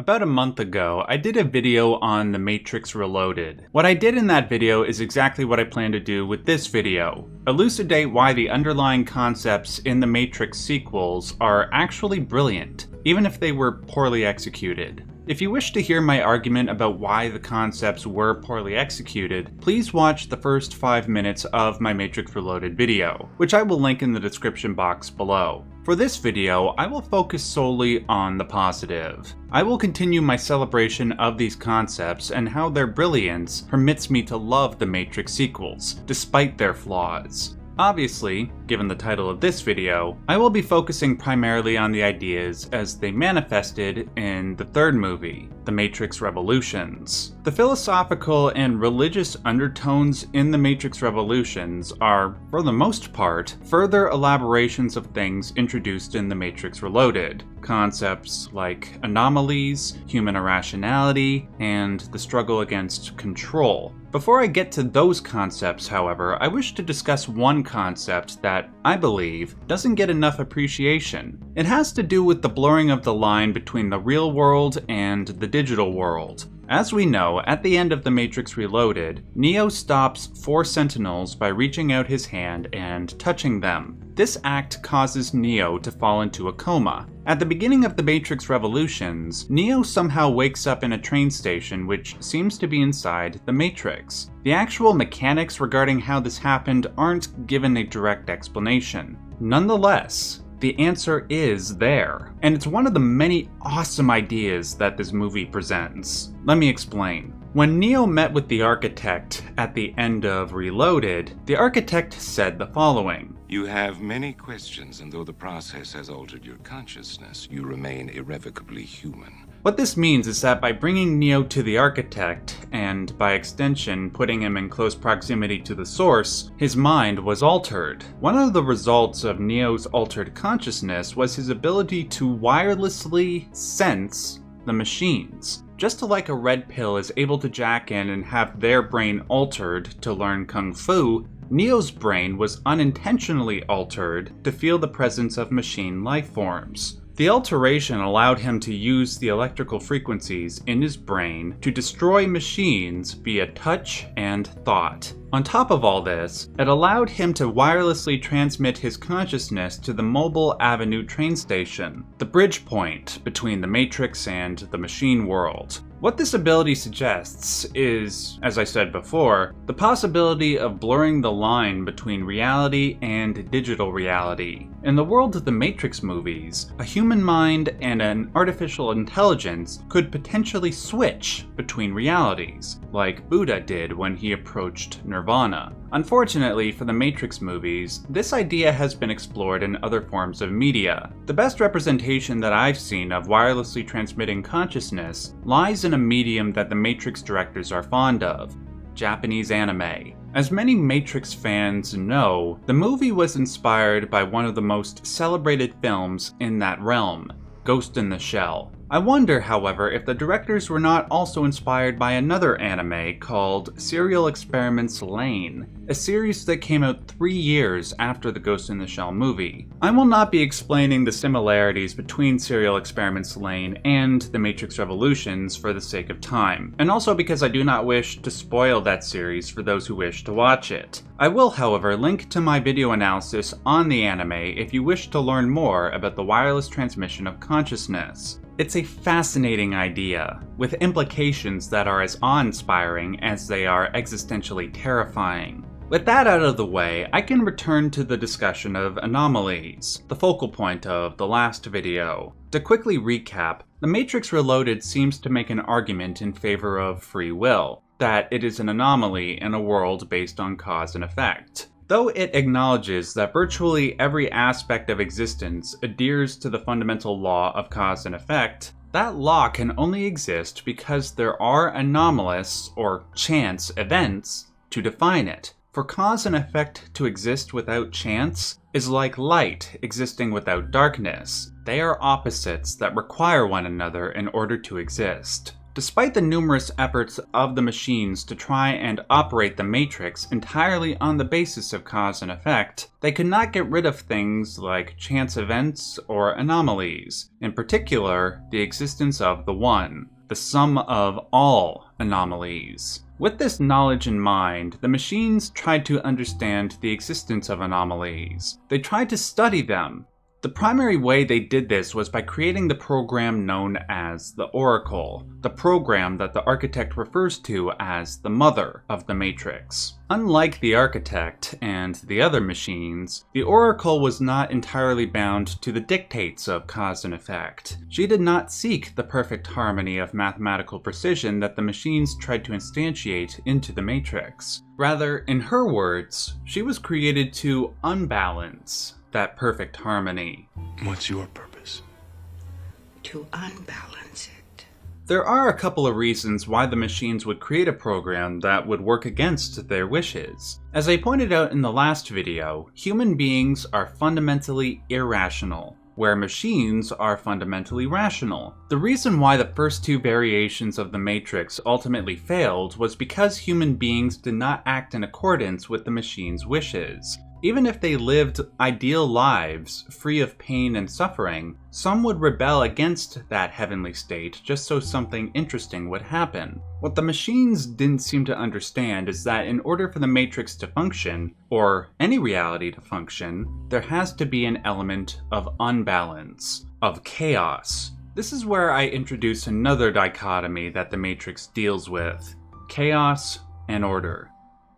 About a month ago, I did a video on The Matrix Reloaded. What I did in that video is exactly what I plan to do with this video. Elucidate why the underlying concepts in the Matrix sequels are actually brilliant, even if they were poorly executed. If you wish to hear my argument about why the concepts were poorly executed, please watch the first 5 minutes of my Matrix Reloaded video, which I will link in the description box below. For this video, I will focus solely on the positive. I will continue my celebration of these concepts and how their brilliance permits me to love the Matrix sequels, despite their flaws. Obviously, given the title of this video, I will be focusing primarily on the ideas as they manifested in the third movie, The Matrix Revolutions. The philosophical and religious undertones in The Matrix Revolutions are, for the most part, further elaborations of things introduced in The Matrix Reloaded. Concepts like anomalies, human irrationality, and the struggle against control. Before I get to those concepts, however, I wish to discuss one concept that, I believe, doesn't get enough appreciation. It has to do with the blurring of the line between the real world and the digital world. As we know, at the end of The Matrix Reloaded, Neo stops 4 Sentinels by reaching out his hand and touching them. This act causes Neo to fall into a coma. At the beginning of The Matrix Revolutions, Neo somehow wakes up in a train station which seems to be inside the Matrix. The actual mechanics regarding how this happened aren't given a direct explanation. Nonetheless, the answer is there, and it's one of the many awesome ideas that this movie presents. Let me explain. When Neo met with the architect at the end of Reloaded, the architect said the following. You have many questions, and though the process has altered your consciousness, you remain irrevocably human. What this means is that by bringing Neo to the architect, and by extension putting him in close proximity to the source, his mind was altered. One of the results of Neo's altered consciousness was his ability to wirelessly sense the machines. Just like a red pill is able to jack in and have their brain altered to learn Kung Fu, Neo's brain was unintentionally altered to feel the presence of machine life forms. The alteration allowed him to use the electrical frequencies in his brain to destroy machines via touch and thought. On top of all this, it allowed him to wirelessly transmit his consciousness to the Mobile Avenue train station, the bridge point between the Matrix and the machine world. What this ability suggests is, as I said before, the possibility of blurring the line between reality and digital reality. In the world of the Matrix movies, a human mind and an artificial intelligence could potentially switch between realities, like Buddha did when he approached Nirvana. Unfortunately for the Matrix movies, this idea has been explored in other forms of media. The best representation that I've seen of wirelessly transmitting consciousness lies in a medium that the Matrix directors are fond of: Japanese anime. As many Matrix fans know, the movie was inspired by one of the most celebrated films in that realm, Ghost in the Shell. I wonder, however, if the directors were not also inspired by another anime called Serial Experiments Lain, a series that came out 3 years after the Ghost in the Shell movie. I will not be explaining the similarities between Serial Experiments Lain and The Matrix Revolutions for the sake of time, and also because I do not wish to spoil that series for those who wish to watch it. I will, however, link to my video analysis on the anime if you wish to learn more about the wireless transmission of consciousness. It's a fascinating idea, with implications that are as awe-inspiring as they are existentially terrifying. With that out of the way, I can return to the discussion of anomalies, the focal point of the last video. To quickly recap, The Matrix Reloaded seems to make an argument in favor of free will, that it is an anomaly in a world based on cause and effect. Though it acknowledges that virtually every aspect of existence adheres to the fundamental law of cause and effect, that law can only exist because there are anomalous, or chance, events to define it. For cause and effect to exist without chance is like light existing without darkness. They are opposites that require one another in order to exist. Despite the numerous efforts of the machines to try and operate the Matrix entirely on the basis of cause and effect, they could not get rid of things like chance events or anomalies, in particular, the existence of the One, the sum of all anomalies. With this knowledge in mind, the machines tried to understand the existence of anomalies. They tried to study them. The primary way they did this was by creating the program known as the Oracle, the program that the architect refers to as the mother of the Matrix. Unlike the architect and the other machines, the Oracle was not entirely bound to the dictates of cause and effect. She did not seek the perfect harmony of mathematical precision that the machines tried to instantiate into the Matrix. Rather, in her words, she was created to unbalance that perfect harmony. What's your purpose? To unbalance it. There are a couple of reasons why the machines would create a program that would work against their wishes. As I pointed out in the last video, human beings are fundamentally irrational, where machines are fundamentally rational. The reason why the first two variations of the Matrix ultimately failed was because human beings did not act in accordance with the machine's wishes. Even if they lived ideal lives, free of pain and suffering, some would rebel against that heavenly state just so something interesting would happen. What the machines didn't seem to understand is that in order for the Matrix to function, or any reality to function, there has to be an element of unbalance, of chaos. This is where I introduce another dichotomy that the Matrix deals with: chaos and order.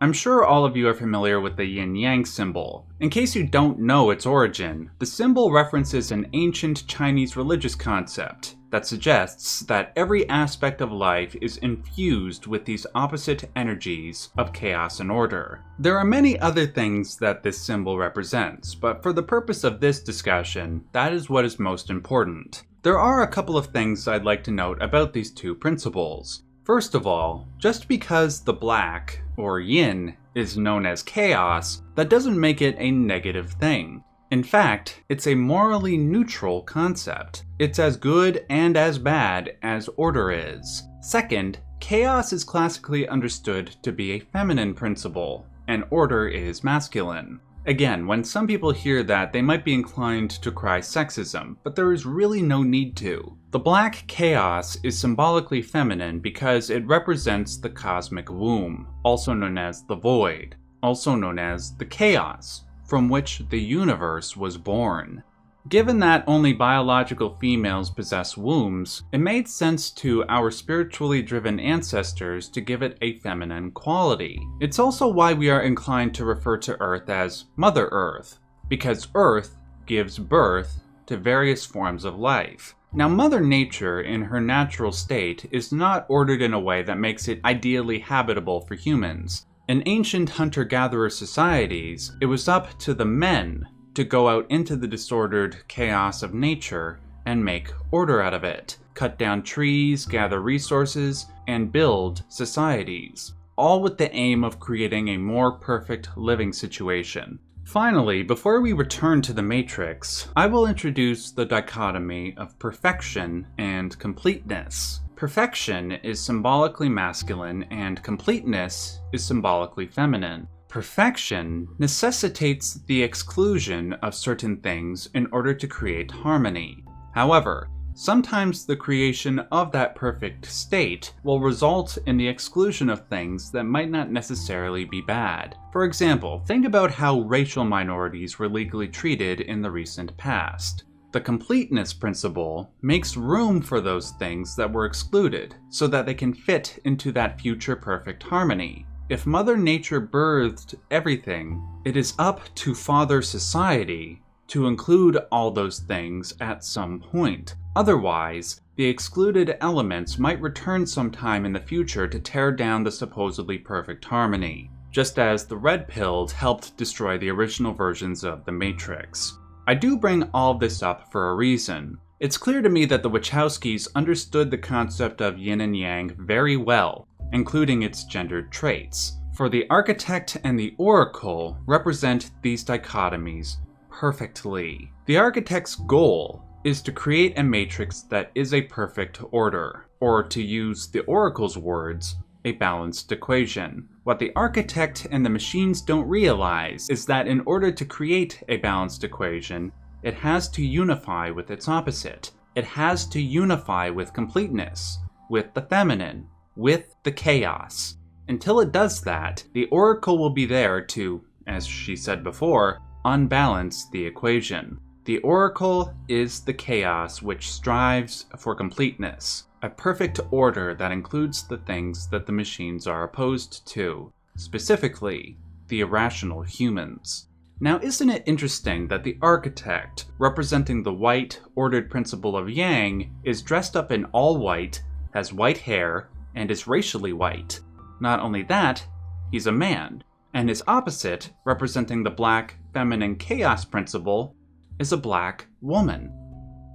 I'm sure all of you are familiar with the yin-yang symbol. In case you don't know its origin, the symbol references an ancient Chinese religious concept that suggests that every aspect of life is infused with these opposite energies of chaos and order. There are many other things that this symbol represents, but for the purpose of this discussion, that is what is most important. There are a couple of things I'd like to note about these two principles. First of all, just because the black, or yin, is known as chaos, that doesn't make it a negative thing. In fact, it's a morally neutral concept. It's as good and as bad as order is. Second, chaos is classically understood to be a feminine principle, and order is masculine. Again, when some people hear that, they might be inclined to cry sexism, but there is really no need to. The black chaos is symbolically feminine because it represents the cosmic womb, also known as the void, also known as the chaos, from which the universe was born. Given that only biological females possess wombs, it made sense to our spiritually driven ancestors to give it a feminine quality. It's also why we are inclined to refer to Earth as Mother Earth, because Earth gives birth to various forms of life. Now, Mother Nature, in her natural state, is not ordered in a way that makes it ideally habitable for humans. In ancient hunter-gatherer societies, it was up to the men to go out into the disordered chaos of nature and make order out of it, cut down trees, gather resources, and build societies, all with the aim of creating a more perfect living situation. Finally, before we return to the Matrix, I will introduce the dichotomy of perfection and completeness. Perfection is symbolically masculine and completeness is symbolically feminine. Perfection necessitates the exclusion of certain things in order to create harmony. However, sometimes the creation of that perfect state will result in the exclusion of things that might not necessarily be bad. For example, think about how racial minorities were legally treated in the recent past. The completeness principle makes room for those things that were excluded so that they can fit into that future perfect harmony. If Mother Nature birthed everything, it is up to Father Society to include all those things at some point. Otherwise, the excluded elements might return sometime in the future to tear down the supposedly perfect harmony, just as the red-pilled helped destroy the original versions of the Matrix. I do bring all this up for a reason. It's clear to me that the Wachowskis understood the concept of yin and yang very well, including its gendered traits. For the architect and the oracle represent these dichotomies perfectly. The architect's goal is to create a matrix that is a perfect order, or to use the Oracle's words, a balanced equation. What the architect and the machines don't realize is that in order to create a balanced equation, it has to unify with its opposite. It has to unify with completeness, with the feminine, with the chaos. Until it does that, the Oracle will be there to, as she said before, unbalance the equation. The Oracle is the chaos which strives for completeness, a perfect order that includes the things that the machines are opposed to, specifically, the irrational humans. Now, isn't it interesting that the architect, representing the white, ordered principle of Yang, is dressed up in all white, has white hair, and is racially white? Not only that, he's a man, and his opposite, representing the black, feminine chaos principle, is a black woman.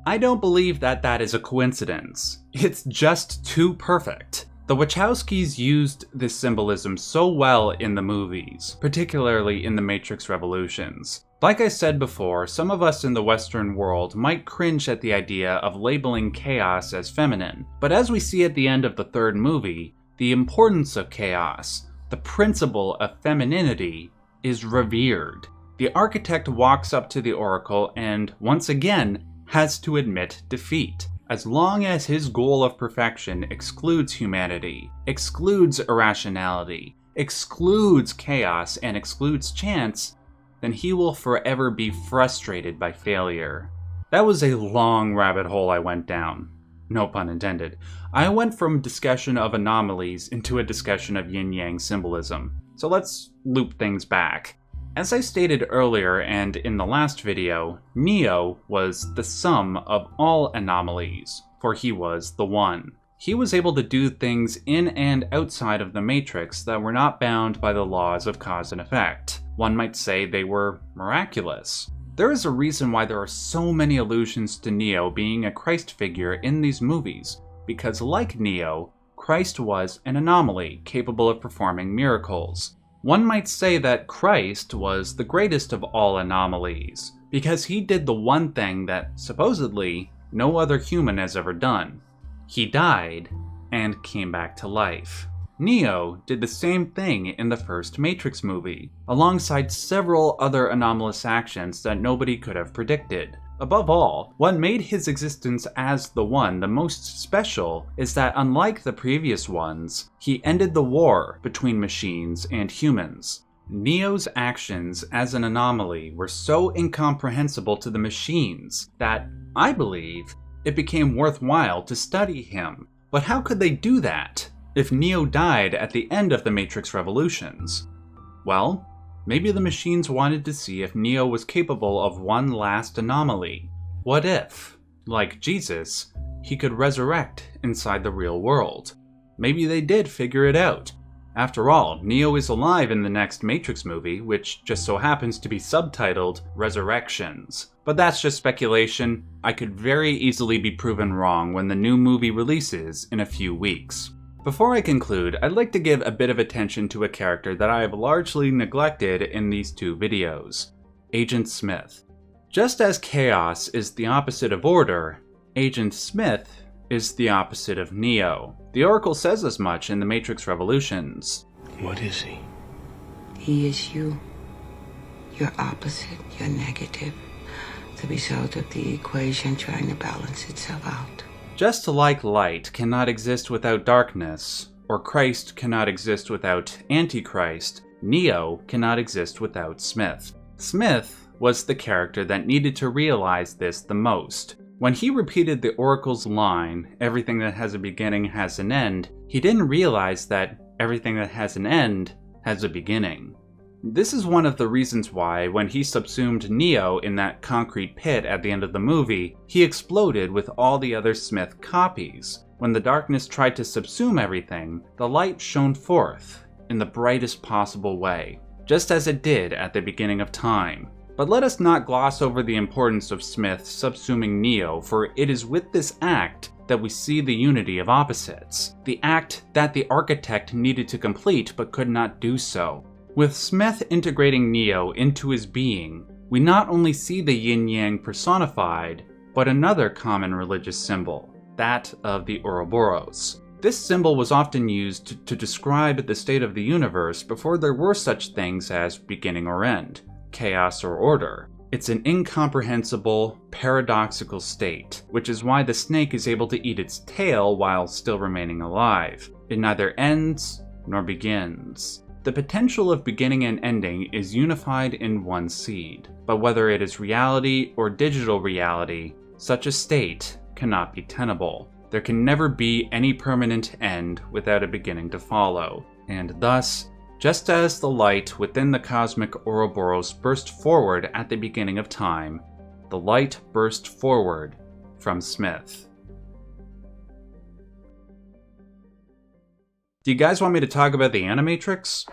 I don't believe that that is a coincidence. It's just too perfect. The Wachowskis used this symbolism so well in the movies, particularly in The Matrix Revolutions. Like I said before, some of us in the Western world might cringe at the idea of labeling chaos as feminine, but as we see at the end of the third movie, the importance of chaos, the principle of femininity, is revered. The architect walks up to the Oracle and, once again, has to admit defeat. As long as his goal of perfection excludes humanity, excludes irrationality, excludes chaos, and excludes chance, then he will forever be frustrated by failure. That was a long rabbit hole I went down. No pun intended. I went from discussion of anomalies into a discussion of yin-yang symbolism. So let's loop things back. As I stated earlier and in the last video, Neo was the sum of all anomalies, for he was the One. He was able to do things in and outside of the Matrix that were not bound by the laws of cause and effect. One might say they were miraculous. There is a reason why there are so many allusions to Neo being a Christ figure in these movies, because like Neo, Christ was an anomaly capable of performing miracles. One might say that Christ was the greatest of all anomalies, because he did the one thing that, supposedly, no other human has ever done. He died, and came back to life. Neo did the same thing in the first Matrix movie, alongside several other anomalous actions that nobody could have predicted. Above all, what made his existence as the One the most special is that unlike the previous ones, he ended the war between machines and humans. Neo's actions as an anomaly were so incomprehensible to the machines that, I believe, it became worthwhile to study him. But how could they do that if Neo died at the end of the Matrix Revolutions? Well, maybe the machines wanted to see if Neo was capable of one last anomaly. What if, like Jesus, he could resurrect inside the real world? Maybe they did figure it out. After all, Neo is alive in the next Matrix movie, which just so happens to be subtitled Resurrections. But that's just speculation. I could very easily be proven wrong when the new movie releases in a few weeks. Before I conclude, I'd like to give a bit of attention to a character that I have largely neglected in these two videos, Agent Smith. Just as chaos is the opposite of order, Agent Smith is the opposite of Neo. The Oracle says as much in The Matrix Revolutions. What is he? He is you. Your opposite, your negative. The result of the equation trying to balance itself out. Just like light cannot exist without darkness, or Christ cannot exist without Antichrist, Neo cannot exist without Smith. Smith was the character that needed to realize this the most. When he repeated the Oracle's line, everything that has a beginning has an end, he didn't realize that everything that has an end has a beginning. This is one of the reasons why, when he subsumed Neo in that concrete pit at the end of the movie, he exploded with all the other Smith copies. When the darkness tried to subsume everything, the light shone forth in the brightest possible way, just as it did at the beginning of time. But let us not gloss over the importance of Smith subsuming Neo, for it is with this act that we see the unity of opposites, the act that the architect needed to complete but could not do so. With Smith integrating Neo into his being, we not only see the yin-yang personified, but another common religious symbol, that of the Ouroboros. This symbol was often used to describe the state of the universe before there were such things as beginning or end, chaos or order. It's an incomprehensible, paradoxical state, which is why the snake is able to eat its tail while still remaining alive. It neither ends nor begins. The potential of beginning and ending is unified in one seed, but whether it is reality or digital reality, such a state cannot be tenable. There can never be any permanent end without a beginning to follow, and thus, just as the light within the cosmic Ouroboros burst forward at the beginning of time, the light burst forward from Smith. Do you guys want me to talk about the Animatrix?